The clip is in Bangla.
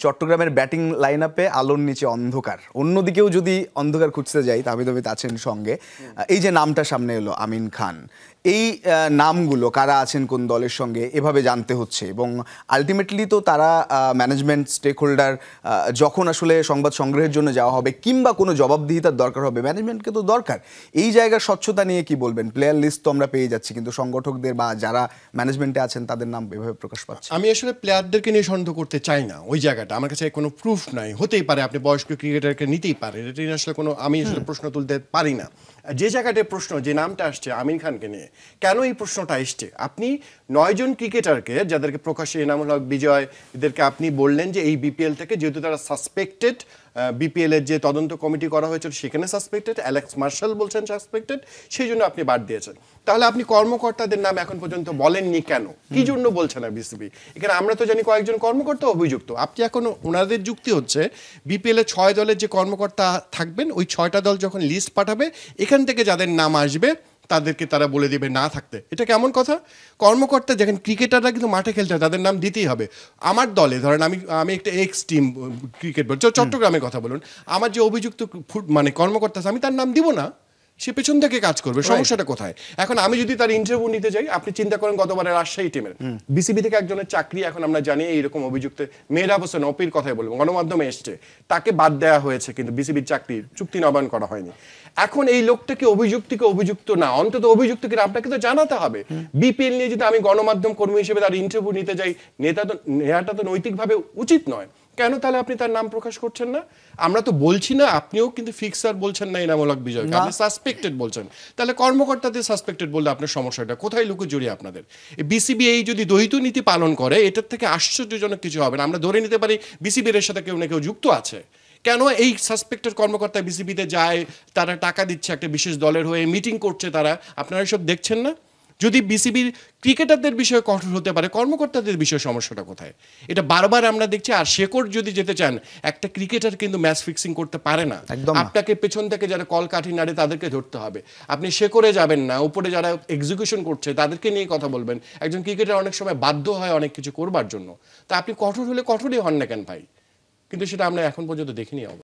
চট্টগ্রামের ব্যাটিং লাইন আপে আলোর নিচে অন্ধকার, অন্যদিকেও যদি অন্ধকার খুঁজতে যাই তাবিদ আছেন সঙ্গে। এই যে নামটা সামনে এলো আমিন খান, এই নামগুলো কারা আছেন কোন দলের সঙ্গে এভাবে জানতে হচ্ছে, এবং আলটিমেটলি তো তারা ম্যানেজমেন্ট স্টেক হোল্ডার যখন আসলে সংবাদ সংগ্রহের জন্য যাওয়া হবে কিংবা কোনো জবাবদিহিতার দরকার হবে, ম্যানেজমেন্টকে তো দরকার। এই জায়গার স্বচ্ছতা নিয়ে কি বলবেন? প্লেয়ার লিস্ট তো আমরা পেয়ে যাচ্ছি, কিন্তু সংগঠকদের বা যারা ম্যানেজমেন্টে আছেন তাদের নাম এভাবে প্রকাশ পাচ্ছে। আমি আসলে প্লেয়ারদেরকে নিয়ে সন্দেহ করতে চাই না, ওই জায়গাটা আমার কাছে কোনো প্রুফ নাই। হতেই পারে আপনি বয়স্ক ক্রিকেটারকে নিতেই পারেন, এটা নিয়ে আসলে কোনো আমি আসলে প্রশ্ন তুলতে পারি না। যে জায়গাটায় প্রশ্ন, যে নামটা আসছে আমিন খানকে নিয়ে, কেন এই প্রশ্নটা এসছে? আপনি 9 জন ক্রিকেটারকে, যাদেরকে প্রকাশ্যে এনামুল হক, বিজয়, এদেরকে আপনি বললেন যে এই বিপিএল থেকে যেহেতু তারা সাসপেক্টেড, বিপিএল এর যে তদন্ত কমিটি করা হয়েছিল সেখানে সাসপেক্টেড, অ্যালেক্স মার্শাল বলছেন সাসপেক্টেড, সেই জন্য আপনি বাদ দিয়েছেন। তাহলে আপনি কর্মকর্তাদের নাম এখন পর্যন্ত বলেননি কেন? কি জন্য বলছেন না বিসিবি? এখানে আমরা তো জানি কয়েকজন কর্মকর্তা অভিযুক্ত। আপনি এখন, ওনাদের যুক্তি হচ্ছে বিপিএল এর 6 দলের যে কর্মকর্তা থাকবেন, ওই 6টা দল যখন লিস্ট পাঠাবে এখান থেকে যাদের নাম আসবে তাদেরকে তারা বলে দেবে না থাকতে। এটা কেমন কথা? কর্মকর্তা যখন, ক্রিকেটাররা কিন্তু মাঠে খেলতে হয়, তাদের নাম দিতেই হবে। আমার দলে ধরেন আমি একটা এক্স টিম ক্রিকেট বল, চট্টগ্রামের কথা বলুন, আমার যে অভিযুক্ত মানে কর্মকর্তা আছে, আমি তার নাম দিব না? সে পেছন থেকে কাজ করবে, সমস্যাটা কোথায়? এখন আমি যদি তার ইন্টারভিউ নিতে যাই, আপনি চিন্তা করেন গতবারের রাজশাহী টিমের বিসিবি থেকে একজনের চাকরি, এখন আমরা জানি এইরকম অভিযুক্ত মেহরাব হোসেন অপির কথাই বলবো, গণমাধ্যমে এসছে, তাকে বাদ দেওয়া হয়েছে, কিন্তু বিসিবির চাকরি চুক্তি নবায়ন করা হয়নি। এখন এই লোকটাকে অভিযুক্ত না, অন্তত অভিযুক্ত কিনা আপনাকে তো জানাতে হবে। বিপিএল নিয়ে যদি আমি গণমাধ্যম কর্মী হিসেবে তার ইন্টারভিউ নিতে যাই, নেওয়াটা তো নৈতিকভাবে উচিত নয়। কেন তাহলে আপনি তার নাম প্রকাশ করছেন না? আমরা তো বলছি না, আপনিও কিন্তু ফিক্সার বলছেন না এনামুল হক বিজয়কে, আপনি সাসপেক্টেড বলছেন। তাহলে কর্মকর্তাদের সাসপেক্টেড বললে আপনার সমস্যাটা কোথায় লুকোচুরি আপনাদের? বিসিবি এই যদি দ্বৈত নীতি পালন করে, এটার থেকে আশ্চর্যজনক কিছু হবে না। আমরা ধরে নিতে পারি বিসিবির এর সাথে কেউ না কেউ যুক্ত আছে। কেন এই সাসপেক্টেড কর্মকর্তা বিসিবিতে যায়, তারা টাকা দিচ্ছে একটা বিশেষ দলের হয়ে, মিটিং করছে তারা, আপনারা সব দেখছেন না? যদি বিসিবির ক্রিকেটারদের বিষয়ে কঠোর হতে পারে, কর্মকর্তাদের বিষয়ে সমস্যাটা কোথায়? এটা বারবার আমরা দেখছি। আর শেকড় যদি যেতে চান, একটা ক্রিকেটার কিন্তু ম্যাচ ফিক্সিং করতে পারে না, আপনাকে পেছন থেকে যারা কল কাঠি নাড়ে তাদেরকে ধরতে হবে। আপনি শেকড়ে যাবেন না, উপরে যারা এক্সিকিউশন করছে তাদেরকে নিয়ে কথা বলবেন। একজন ক্রিকেটার অনেক সময় বাধ্য হয় অনেক কিছু করবার জন্য, তা আপনি কঠোর হলে কঠোরই হন না কেন ভাই? কিন্তু সেটা আমরা এখন পর্যন্ত দেখিনি।